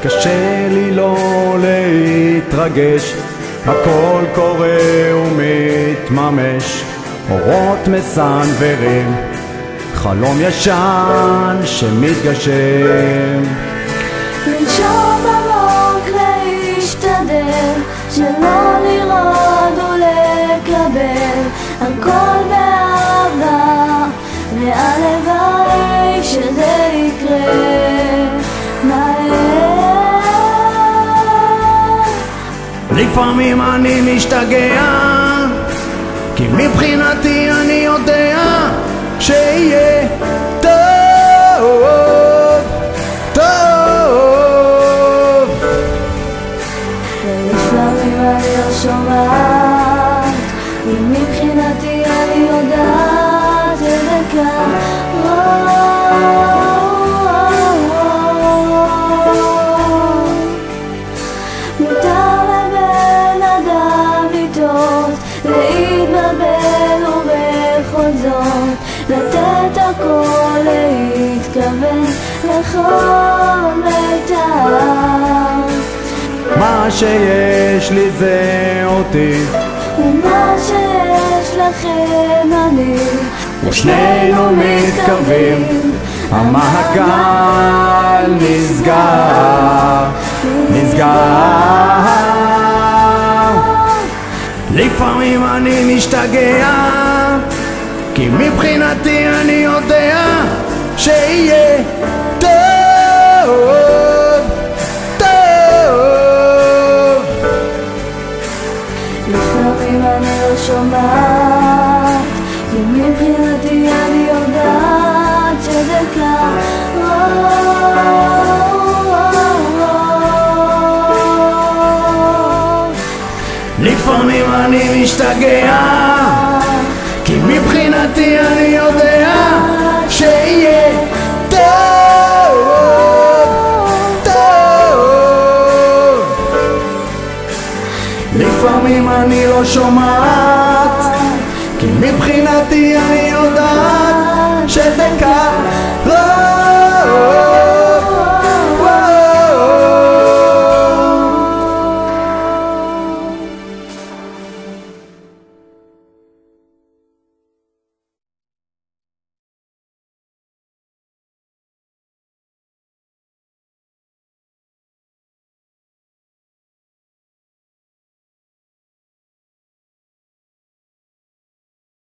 קשה לי לא להתרגש, הכל קורה ומתממש, אורות מסנוורים, חלום ישן שמתגשם. לנשום עמוק, להשתדל, שלא לראות ולקבל, הכל באהבה, והלוואי שזה יקרה מהר. לפעמים אני משתגע, כי מבחינתי אני יודע שיהיה טוב, טוב. ולפעמים אני לא שומעת, ומבחינתי אני יודעת שזה קרה. מותר לבן אדם לטעות, להתבלבל ובכל זאת לתת הכל, להתכוון לכל מיטב. מה שיש לי זה אותי, ומה שיש לכם אני, ושנינו מתקרבים, המעגל נסגר, נסגר. לפעמים אני משתגע, כי מבחינתי אני יודע שיהיה טוב, טוב. לפעמים אני לא שומעת, כי מבחינתי אני יודעת שזה קרה. לפעמים אני משתגע, כי מבחינתי אני יודע שיהיה טוב, טוב. לפעמים אני לא שומעת, כי מבחינתי אני יודעת שזה קרה.